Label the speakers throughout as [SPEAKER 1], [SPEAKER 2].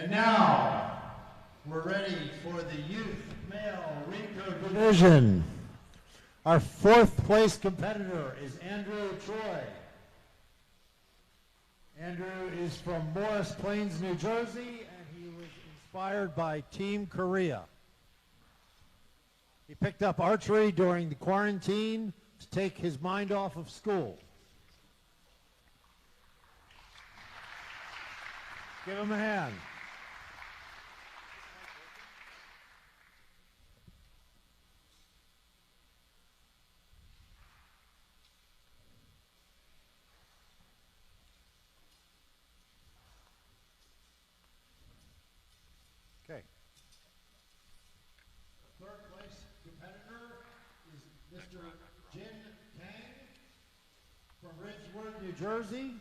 [SPEAKER 1] And now, we're ready for the youth male recurve division. Our fourth place competitor is Andrew Troy. Andrew is from Morris Plains, New Jersey, and he was inspired by Team Korea. He picked up archery during the quarantine to take his mind off of school. Give him a hand. Okay. The third place competitor is Mr. Kang from Ridgewood, New Jersey.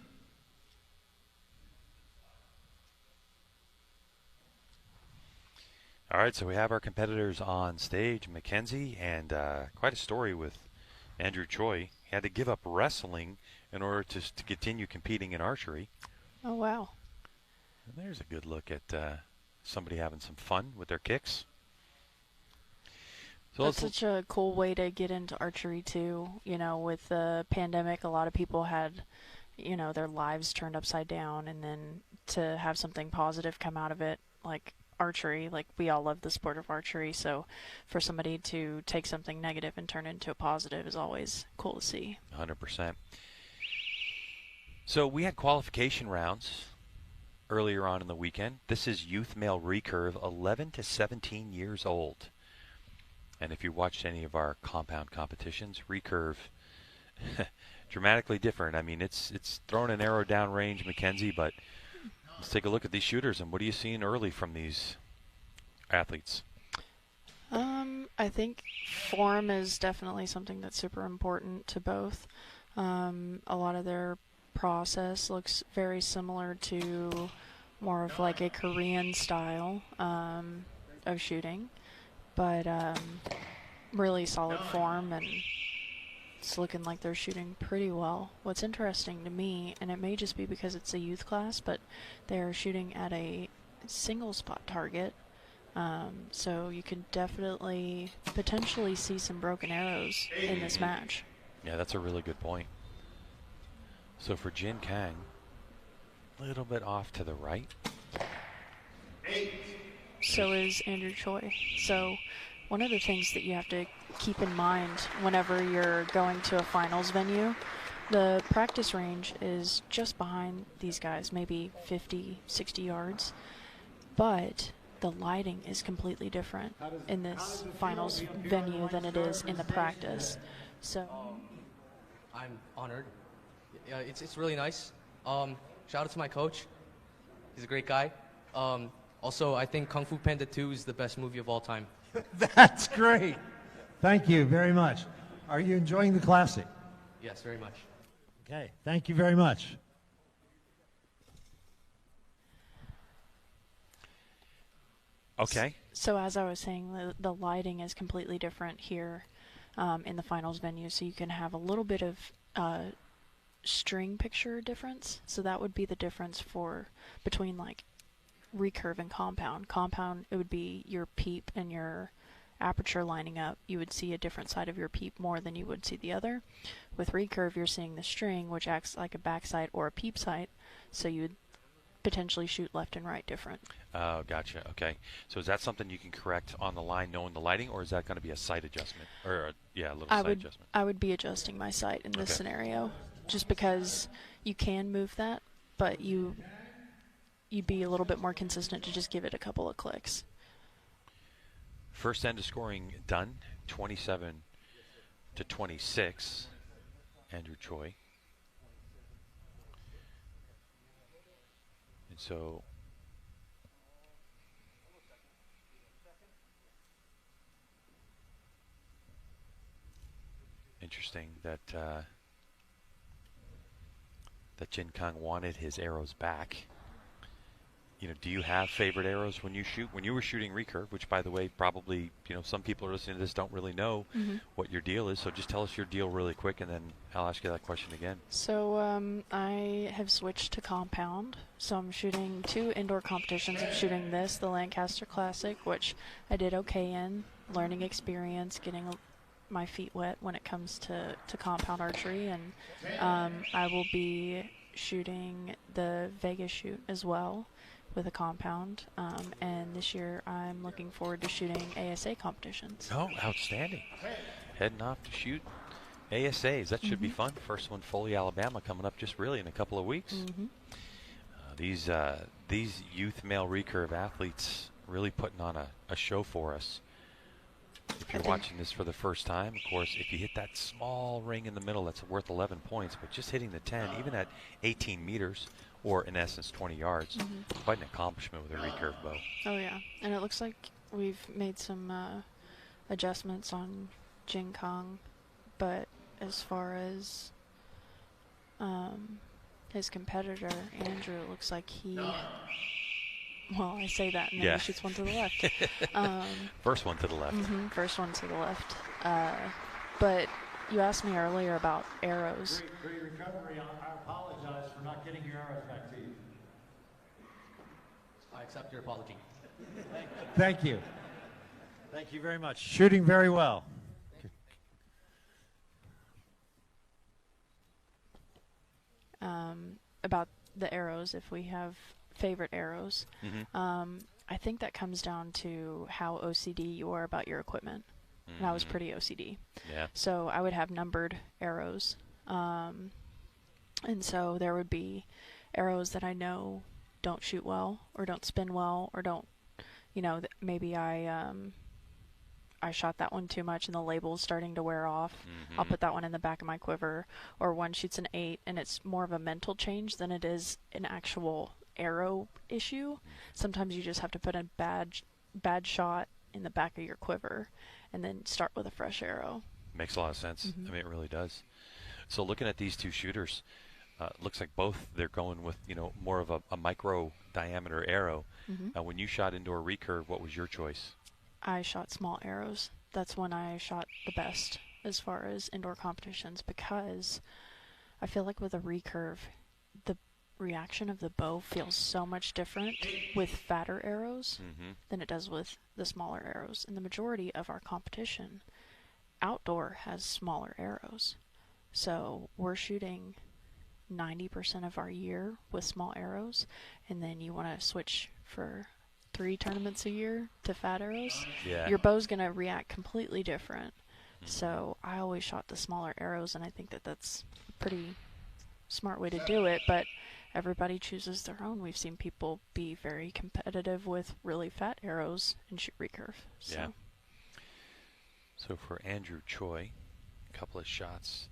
[SPEAKER 2] All right, so we have our competitors on stage. Mackenzie, and quite a story with Andrew Choi. He had to give up wrestling in order to continue competing in archery.
[SPEAKER 3] Oh, wow.
[SPEAKER 2] And there's a good look at somebody having some fun with their kicks. So
[SPEAKER 3] that's such a cool way to get into archery, too. You know, with the pandemic, a lot of people had, you know, their lives turned upside down, and then to have something positive come out of it, like archery, like we all love the sport of archery, so for somebody to take something negative and turn it into a positive is always cool to see.
[SPEAKER 2] 100%. So we had qualification rounds earlier on in the weekend. This is youth male recurve, 11 to 17 years old. And if you watched any of our compound competitions, recurve, dramatically different. I mean, it's throwing an arrow down range, Mackenzie, but let's take a look at these shooters, and what are you seeing early from these athletes?
[SPEAKER 3] I think form is definitely something that's super important to both. A lot of their process looks very similar to more of like a Korean style of shooting, but really solid form, and it's looking like they're shooting pretty well. What's interesting to me, and it may just be because it's a youth class, but they're shooting at a single spot target, so you can definitely potentially see some broken arrows in this match.
[SPEAKER 2] Yeah, that's a really good point. So for Jin Kang, a little bit off to the right.
[SPEAKER 3] So is Andrew Choi. So one of the things that you have to keep in mind whenever you're going to a finals venue, the practice range is just behind these guys, maybe 50, 60 yards. But the lighting is completely different in this finals venue than it is in the practice. So
[SPEAKER 4] I'm honored. It's really nice. Shout out to my coach. He's a great guy. Also, I think Kung Fu Panda 2 is the best movie of all time.
[SPEAKER 1] That's great. Thank you very much. Are you enjoying the Classic?
[SPEAKER 4] Yes, very much.
[SPEAKER 1] Okay, thank you very much.
[SPEAKER 2] Okay.
[SPEAKER 3] So as I was saying, the lighting is completely different here in the finals venue, so you can have a little bit of string picture difference. So that would be the difference between like recurve and compound. Compound, it would be your peep and your aperture lining up. You would see a different side of your peep more than you would see the other. With recurve, you're seeing the string, which acts like a backside or a peep sight, so you would potentially shoot left and right different.
[SPEAKER 2] Oh, gotcha. Okay. So is that something you can correct on the line knowing the lighting, or is that going to be a sight adjustment? Or, a little sight adjustment?
[SPEAKER 3] I would be adjusting my sight in this scenario, just because you can move that, but you'd be a little bit more consistent to just give it a couple of clicks.
[SPEAKER 2] First end of scoring done, 27 to 26. Andrew Choi. And so interesting that that Jin Kang wanted his arrows back. do you have favorite arrows when you shoot? When you were shooting recurve, which by the way, probably some people are listening to this don't really know what your deal is. So just tell us your deal really quick, and then I'll ask you that question again.
[SPEAKER 3] So I have switched to compound. So I'm shooting 2 indoor competitions. I'm shooting the Lancaster Classic, which I did okay in, learning experience, getting my feet wet when it comes to compound archery, and I will be shooting the Vegas shoot as well with a compound, and this year I'm looking forward to shooting ASA competitions.
[SPEAKER 2] Oh, outstanding. Heading off to shoot ASAs. That should be fun. First one, Foley, Alabama, coming up just really in a couple of weeks. These youth male recurve athletes really putting on a show for us. If you're watching this for the first time, of course, if you hit that small ring in the middle, that's worth 11 points. But just hitting the 10, even at 18 meters, or in essence 20 yards, quite an accomplishment with a recurve bow.
[SPEAKER 3] Oh yeah, and it looks like we've made some adjustments on Kang, but as far as his competitor Andrew, it looks like he. Well, I say that, and then he shoots one to the left.
[SPEAKER 2] First one to the left.
[SPEAKER 3] First one to the left. But you asked me earlier about arrows.
[SPEAKER 1] Great recovery. I apologize for not getting your arrows back to you.
[SPEAKER 4] I accept your apology.
[SPEAKER 1] Thank you. Thank you very much. Shooting very well.
[SPEAKER 3] About the arrows, if we have favorite arrows, I think that comes down to how OCD you are about your equipment. And I was pretty OCD.
[SPEAKER 2] Yeah.
[SPEAKER 3] So I would have numbered arrows. And so there would be arrows that I know don't shoot well or don't spin well or don't, maybe I shot that one too much and the label's starting to wear off. I'll put that one in the back of my quiver. Or one shoots an 8 and it's more of a mental change than it is an actual arrow issue. Sometimes you just have to put a bad shot in the back of your quiver and then start with a fresh arrow.
[SPEAKER 2] Makes a lot of sense. I mean, it really does. So looking at these two shooters, looks like both they're going with more of a micro diameter arrow. When you shot indoor recurve, what was your choice?
[SPEAKER 3] I shot small arrows. That's when I shot the best as far as indoor competitions, because I feel like with a recurve, the reaction of the bow feels so much different with fatter arrows than it does with the smaller arrows. And the majority of our competition outdoor has smaller arrows. So we're shooting 90% of our year with small arrows, and then you want to switch for 3 tournaments a year to fat arrows, your bow's going to react completely different. So I always shot the smaller arrows, and I think that that's a pretty smart way to do it, but everybody chooses their own. We've seen people be very competitive with really fat arrows and shoot recurve. So.
[SPEAKER 2] Yeah. So for Andrew Choi, a couple of shots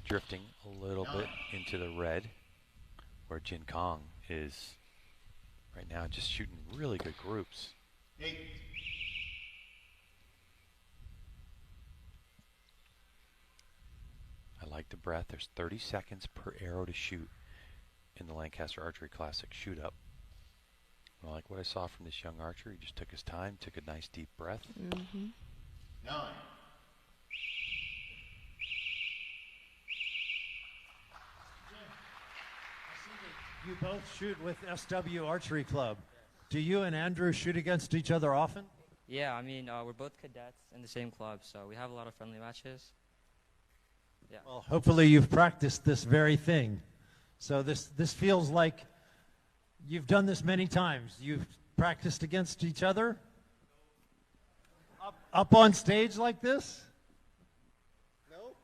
[SPEAKER 2] drifting a little bit into the red, where Kang is right now just shooting really good groups.
[SPEAKER 1] 8.
[SPEAKER 2] I like the breath. There's 30 seconds per arrow to shoot in the Lancaster Archery Classic shoot up. I like what I saw from this young archer. He just took his time, took a nice deep breath.
[SPEAKER 1] 9. You both shoot with SW Archery Club. Do you and Andrew shoot against each other often?
[SPEAKER 5] Yeah, I mean, we're both cadets in the same club, so we have a lot of friendly matches. Yeah.
[SPEAKER 1] Well, hopefully you've practiced this very thing. So this feels like you've done this many times. You've practiced against each other? Up on stage like this? No?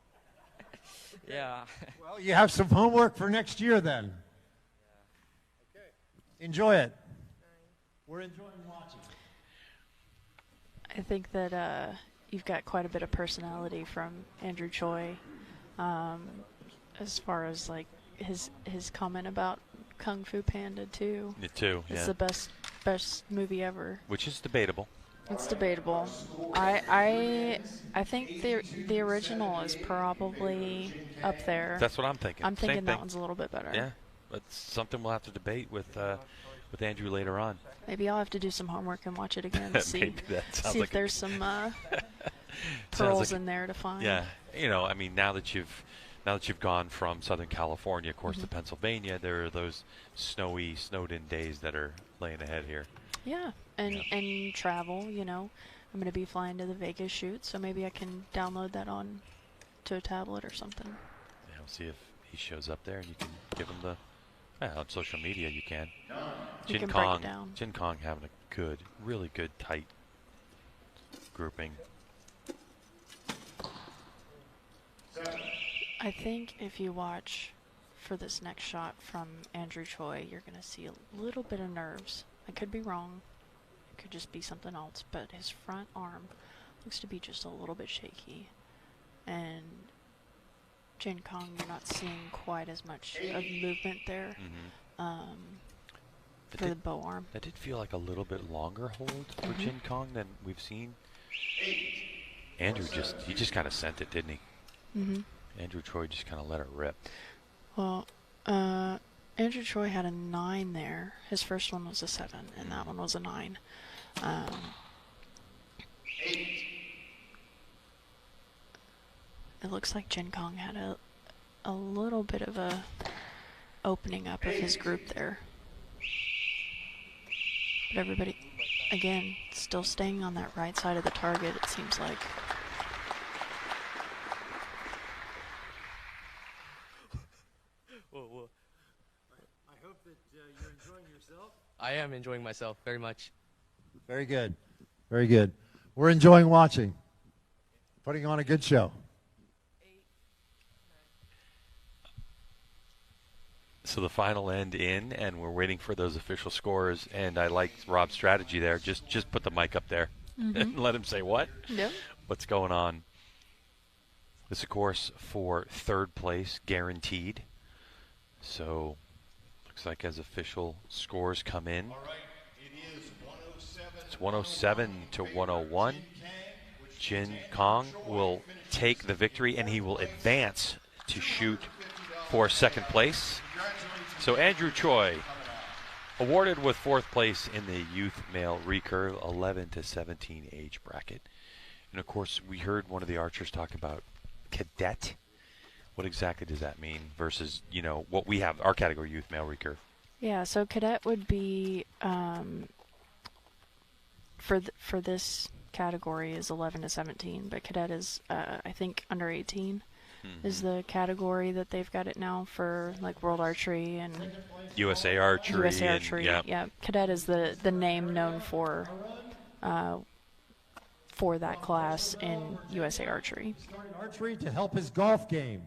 [SPEAKER 5] Yeah.
[SPEAKER 1] Well, you have some homework for next year then. Enjoy it. We're enjoying watching.
[SPEAKER 3] I think that you've got quite a bit of personality from Andrew Choi, as far as like his comment about Kung Fu Panda 2.
[SPEAKER 2] Me too.
[SPEAKER 3] It's
[SPEAKER 2] Yeah.
[SPEAKER 3] the best movie ever.
[SPEAKER 2] Which is debatable.
[SPEAKER 3] It's debatable. I think the original is probably up there.
[SPEAKER 2] That's what I'm thinking.
[SPEAKER 3] I'm
[SPEAKER 2] Same
[SPEAKER 3] thinking that
[SPEAKER 2] thing.
[SPEAKER 3] one's a little bit better.
[SPEAKER 2] Yeah. It's something we'll have to debate with Andrew later on.
[SPEAKER 3] Maybe I'll have to do some homework and watch it again to see,
[SPEAKER 2] Maybe that sounds
[SPEAKER 3] see
[SPEAKER 2] like
[SPEAKER 3] if there's some
[SPEAKER 2] like
[SPEAKER 3] pearls in there to find.
[SPEAKER 2] Yeah, you know, I mean, now that you've gone from Southern California, of course, to Pennsylvania, there are those snowed-in days that are laying ahead here.
[SPEAKER 3] Yeah, and travel. You know, I'm going to be flying to the Vegas shoot, so maybe I can download that on to a tablet or something.
[SPEAKER 2] Yeah, we'll see if he shows up there, and you can give him the. On social media, you can.
[SPEAKER 3] You
[SPEAKER 2] Jin
[SPEAKER 3] can break it
[SPEAKER 2] Kong,
[SPEAKER 3] down.
[SPEAKER 2] Jin Kong having a good, really good, tight grouping.
[SPEAKER 3] I think if you watch for this next shot from Andrew Choi, you're going to see a little bit of nerves. I could be wrong. It could just be something else, but his front arm looks to be just a little bit shaky. And Jin Kong, you're not seeing quite as much of movement there for the bow arm.
[SPEAKER 2] That did feel like a little bit longer hold for Jin Kong than we've seen. Andrew just kind of sent it, didn't he? Andrew Choi just kind of let it rip.
[SPEAKER 3] Well, Andrew Choi had a 9 there. His first one was a 7, and that one was a 9. It looks like Jin Kong had a little bit of a opening up of his group there. But everybody, again, still staying on that right side of the target, it seems like.
[SPEAKER 4] Whoa.
[SPEAKER 1] I hope that you're enjoying yourself.
[SPEAKER 4] I am enjoying myself very much.
[SPEAKER 1] Very good. Very good. We're enjoying watching. Putting on a good show.
[SPEAKER 2] So the final end in, and we're waiting for those official scores. And I like Rob's strategy there. Just put the mic up there and let him say what?
[SPEAKER 3] Yep.
[SPEAKER 2] What's going on? This, of course, for third place, guaranteed. So looks like as official scores come in, it's 107 to 101. Jin Kong will take the victory, and he will advance to shoot for second place. So Andrew Choi awarded with fourth place in the youth male recurve 11 to 17 age bracket. And of course, we heard one of the archers talk about cadet. What exactly does that mean versus, you know, what we have, our category, youth male recurve?
[SPEAKER 3] Yeah, so cadet would be, for this category is 11 to 17, but cadet is, I think, under 18 is the category that they've got it now for, like, World Archery and
[SPEAKER 2] USA Archery.
[SPEAKER 3] USA Archery,
[SPEAKER 2] and,
[SPEAKER 3] yeah. Cadet is the name known for that class in USA Archery.
[SPEAKER 1] Starting archery to help his golf game.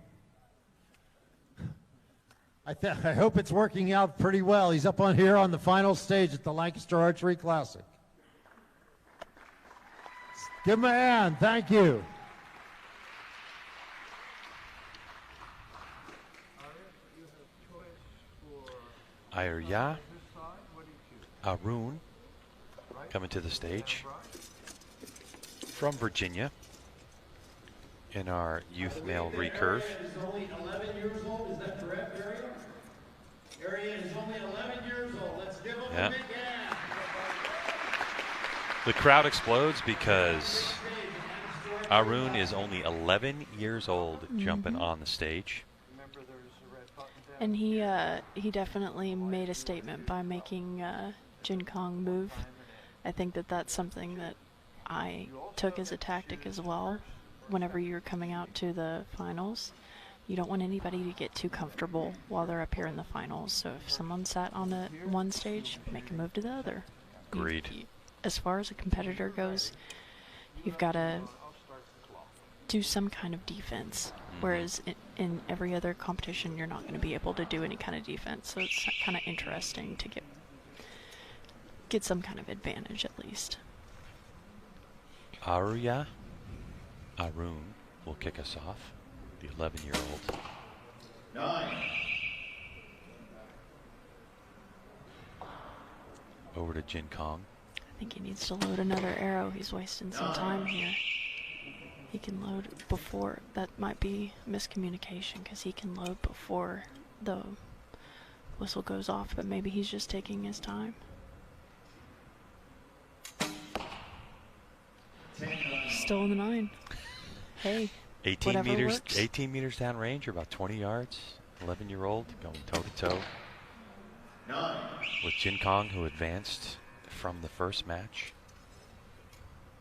[SPEAKER 1] I hope it's working out pretty well. He's up on here on the final stage at the Lancaster Archery Classic. Give him a hand. Thank you.
[SPEAKER 2] Arya, Arun coming to the stage from Virginia in our youth male recurve.
[SPEAKER 1] Is only 11 years old. Is that correct, Arya? Arya is only 11 years old. Let's give him a big hand.
[SPEAKER 2] The crowd explodes because Arun is only 11 years old jumping on the stage.
[SPEAKER 3] And he definitely made a statement by making Jin Kong move. I think that that's something that I took as a tactic as well. Whenever you're coming out to the finals, you don't want anybody to get too comfortable while they're up here in the finals. So if someone sat on the one stage, make a move to the other.
[SPEAKER 2] Agreed.
[SPEAKER 3] As far as a competitor goes, you've got to do some kind of defense. Whereas in every other competition, you're not going to be able to do any kind of defense. So it's kind of interesting to get some kind of advantage at least.
[SPEAKER 2] Arun will kick us off, the 11-year-old.
[SPEAKER 1] 9.
[SPEAKER 2] Over to Jin Kong.
[SPEAKER 3] I think he needs to load another arrow. He's wasting some time here. He can load before. That might be miscommunication because he can load before the Whistle goes off, but maybe he's just taking his time. Still in the 9. Hey,
[SPEAKER 2] 18
[SPEAKER 3] whatever
[SPEAKER 2] meters,
[SPEAKER 3] works.
[SPEAKER 2] 18 meters downrange, or about 20 yards. 11-year-old going toe to toe with Jin Kang, who advanced from the first match.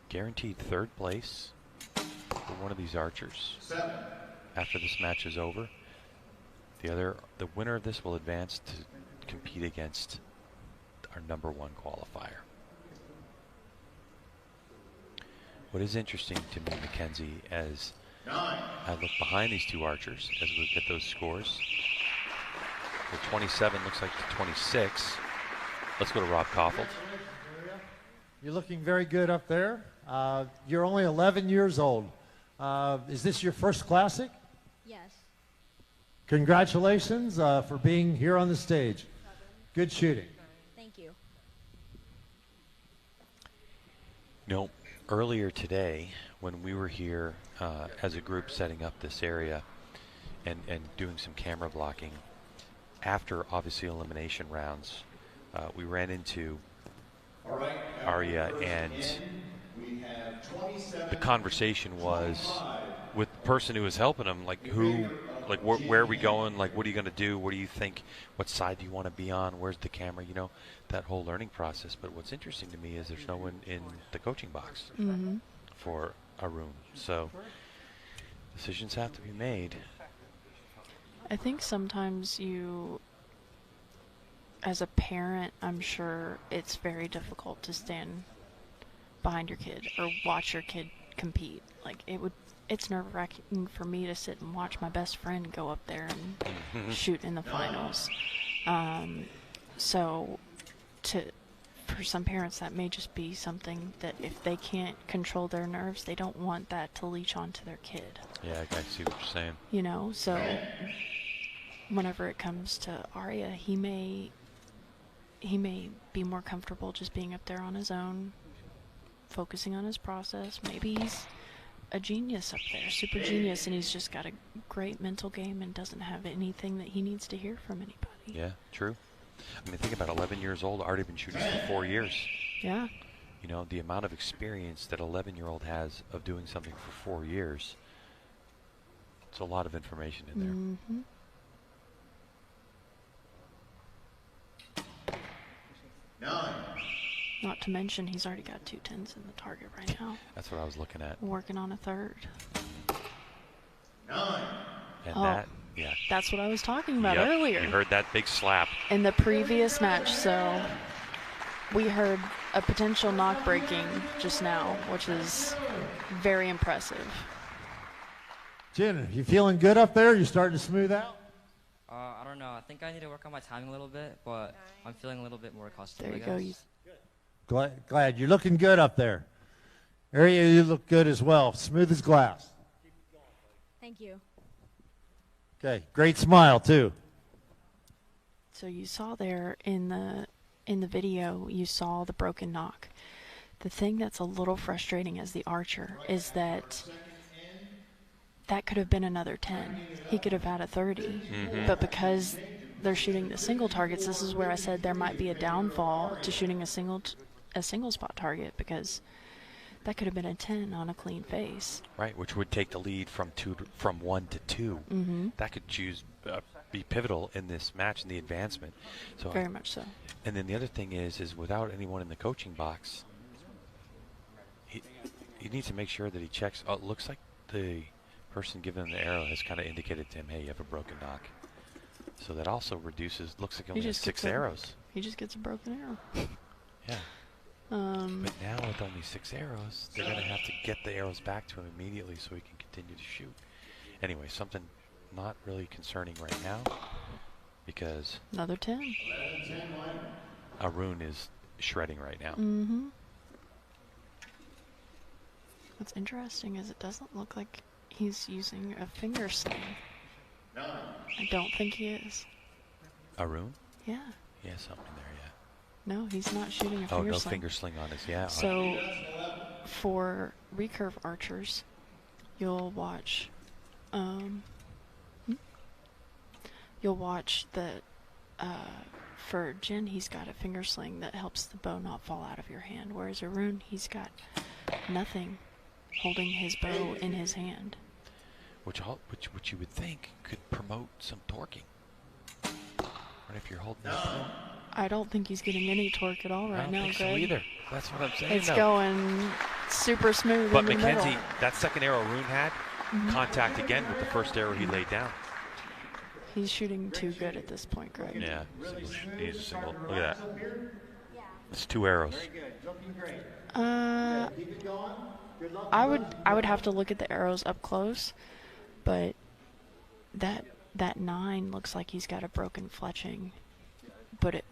[SPEAKER 2] Guaranteed 3rd place for one of these archers. After this match is over, the winner of this will advance to compete against our #1 qualifier. What is interesting to me, Mackenzie, as I look behind these two archers, as we get those scores. The 27 looks like the 26. Let's go to Rob Koffeld.
[SPEAKER 1] You're looking very good up there. You're only 11 years old. Is this your first Classic?
[SPEAKER 6] Yes.
[SPEAKER 1] Congratulations for being here on the stage. Good shooting.
[SPEAKER 6] Thank you.
[SPEAKER 2] You know, earlier today, when we were here as a group setting up this area and doing some camera blocking, after obviously elimination rounds, we ran into Arya, and the conversation was with the person who was helping him, like where are we going, like what are you going to do, what do you think, what side do you want to be on, where's the camera, you know, that whole learning process. But what's interesting to me is there's no one in the coaching box for Arun, so decisions have to be made.
[SPEAKER 3] I think sometimes you, as a parent, I'm sure it's very difficult to stand behind your kid or watch your kid compete. Like, it's nerve-wracking for me to sit and watch my best friend go up there and shoot in the finals. So for some parents, that may just be something that if they can't control their nerves, they don't want that to leech onto their kid.
[SPEAKER 2] Yeah, I see what you're saying.
[SPEAKER 3] You know, so whenever it comes to Arya, he may be more comfortable just being up there on his own, focusing on his process. Maybe he's a genius up there, super genius, and he's just got a great mental game and doesn't have anything that he needs to hear from anybody.
[SPEAKER 2] Yeah, true. I mean, think about 11 years old, already been shooting for 4 years.
[SPEAKER 3] Yeah.
[SPEAKER 2] You know, the amount of experience that 11-year-old has of doing something for 4 years, it's a lot of information in there.
[SPEAKER 3] Mm-hmm. Not to mention, he's already got 2 10s in the target right now.
[SPEAKER 2] That's what I was looking at.
[SPEAKER 3] Working on a 3rd.
[SPEAKER 2] And yeah.
[SPEAKER 3] That's what I was talking about
[SPEAKER 2] Yep,
[SPEAKER 3] earlier.
[SPEAKER 2] you heard that big slap.
[SPEAKER 3] In the previous match, so we heard a potential knock breaking just now, which is very impressive.
[SPEAKER 1] Jin, you feeling good up there? You starting to smooth out?
[SPEAKER 5] I don't know. I think I need to work on my timing a little bit, but I'm feeling a little bit more accustomed.
[SPEAKER 3] There you
[SPEAKER 5] I
[SPEAKER 3] go.
[SPEAKER 5] guess.
[SPEAKER 1] Glad. You're looking good up there. Arya, you look good as well. Smooth as glass.
[SPEAKER 6] Thank you.
[SPEAKER 1] Okay, great smile too.
[SPEAKER 3] So you saw there in the video, you saw the broken knock. The thing that's a little frustrating as the archer is that could have been another 10. He could have had a 30. But because they're shooting the single targets, this is where I said there might be a downfall to shooting a single spot target, because that could have been a 10 on a clean face.
[SPEAKER 2] Right, which would take the lead from 1 to 2. That could be pivotal in this match in the advancement. So
[SPEAKER 3] Very much so.
[SPEAKER 2] And then the other thing is without anyone in the coaching box, he needs to make sure that he checks. Oh, it looks like the person giving him the arrow has kind of indicated to him, hey, you have a broken knock. So that also reduces, looks like he only has 6 arrows.
[SPEAKER 3] He just gets a broken arrow.
[SPEAKER 2] Yeah. But now with only 6 arrows, they're going to have to get the arrows back to him immediately so he can continue to shoot. Anyway, something not really concerning right now, because
[SPEAKER 3] Another 10.
[SPEAKER 2] Arun is shredding right now.
[SPEAKER 3] What's interesting is it doesn't look like he's using a finger sling. I don't think he is.
[SPEAKER 2] Arun?
[SPEAKER 3] Yeah.
[SPEAKER 2] He has something there, yeah.
[SPEAKER 3] No, he's not shooting a
[SPEAKER 2] Oh,
[SPEAKER 3] finger
[SPEAKER 2] no
[SPEAKER 3] sling.
[SPEAKER 2] finger sling on his, yeah.
[SPEAKER 3] So, for recurve archers, you'll watch, you'll watch that for Jin, he's got a finger sling that helps the bow not fall out of your hand, whereas Arun, he's got nothing holding his bow in his hand.
[SPEAKER 2] Which you would think could promote some torquing. Right, if you're holding this bow.
[SPEAKER 3] I don't think he's getting any torque at all right now,
[SPEAKER 2] I don't think so
[SPEAKER 3] Greg.
[SPEAKER 2] either. That's what I'm saying.
[SPEAKER 3] It's
[SPEAKER 2] though.
[SPEAKER 3] going super smooth
[SPEAKER 2] But
[SPEAKER 3] in the
[SPEAKER 2] Mackenzie,
[SPEAKER 3] middle.
[SPEAKER 2] that second arrow Rune had, contact again with the first arrow he laid down.
[SPEAKER 3] He's shooting too good at this point, Greg.
[SPEAKER 2] Yeah, he's a single. Look at that. It's 2 arrows.
[SPEAKER 3] I would have to look at the arrows up close, but that 9 looks like he's got a broken fletching. But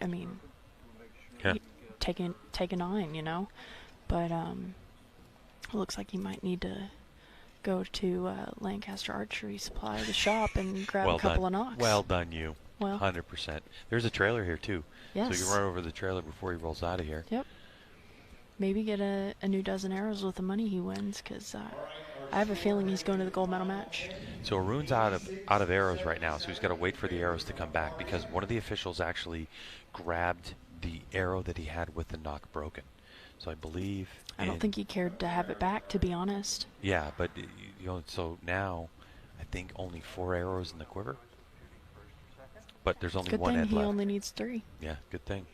[SPEAKER 2] Yeah.
[SPEAKER 3] take a 9, you know. But it looks like he might need to go to Lancaster Archery Supply, the shop, and grab a couple of knocks.
[SPEAKER 2] Well done, you.
[SPEAKER 3] Well.
[SPEAKER 2] 100%. There's a trailer here too.
[SPEAKER 3] Yes.
[SPEAKER 2] So you can run over the trailer before he rolls out of here.
[SPEAKER 3] Yep. Maybe get a new dozen arrows with the money he wins, because I have a feeling he's going to the gold medal match.
[SPEAKER 2] So Arun's out of arrows right now, so he's got to wait for the arrows to come back, because one of the officials actually grabbed the arrow that he had with the knock broken. So I believe.
[SPEAKER 3] I don't think he cared to have it back, to be honest.
[SPEAKER 2] Yeah, but so now I think only 4 arrows in the quiver. But there's only
[SPEAKER 3] Good
[SPEAKER 2] one
[SPEAKER 3] thing
[SPEAKER 2] head
[SPEAKER 3] he
[SPEAKER 2] left.
[SPEAKER 3] only needs 3.
[SPEAKER 2] Yeah, good thing.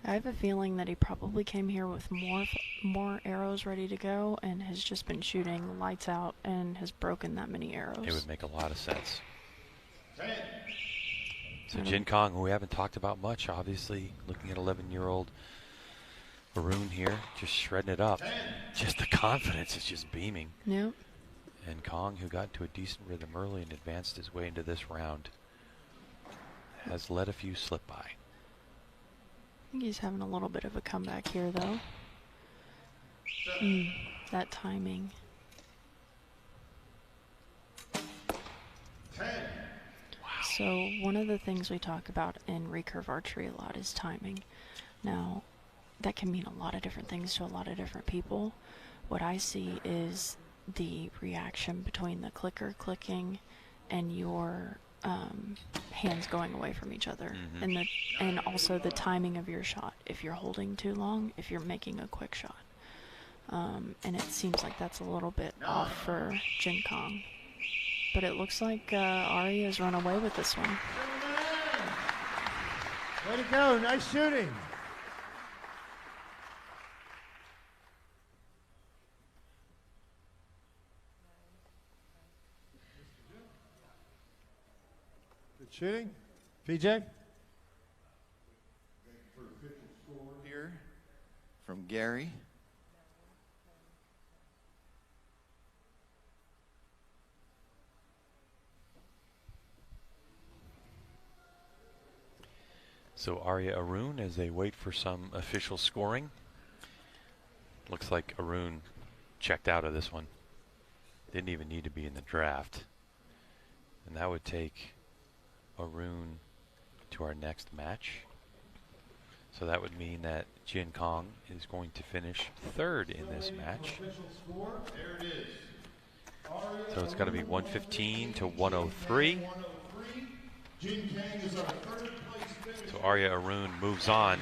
[SPEAKER 3] I have a feeling that he probably came here with more arrows ready to go and has just been shooting lights out and has broken that many arrows.
[SPEAKER 2] It would make a lot of sense. So Jin Kang, who we haven't talked about much, obviously looking at 11-year-old Arun here, just shredding it up. Just the confidence is just beaming.
[SPEAKER 3] Yep.
[SPEAKER 2] And Kang, who got into a decent rhythm early and advanced his way into this round, has let a few slip by.
[SPEAKER 3] I think he's having a little bit of a comeback here, though. That timing. So one of the things we talk about in recurve archery a lot is timing. Now, that can mean a lot of different things to a lot of different people. What I see is the reaction between the clicker clicking and your hands going away from each other, and also the timing of your shot. If you're holding too long, if you're making a quick shot, and it seems like that's a little bit off for Jin Kang. But it looks like Ari has run away with this one.
[SPEAKER 1] Way to go, nice shooting. Good shooting. PJ?
[SPEAKER 7] Here from Gary.
[SPEAKER 2] So Arya Arun, as they wait for some official scoring. Looks like Arun checked out of this one. Didn't even need to be in the draft. And that would take Arun to our next match. So that would mean that Jin Kang is going to finish 3rd in this match. So it's got to be 115 to 103. So Arya Arun moves on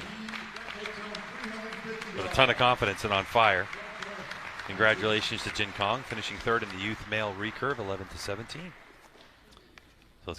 [SPEAKER 2] with a ton of confidence and on fire. Congratulations to Jin Kang, finishing 3rd in the youth male recurve, 11 to 17.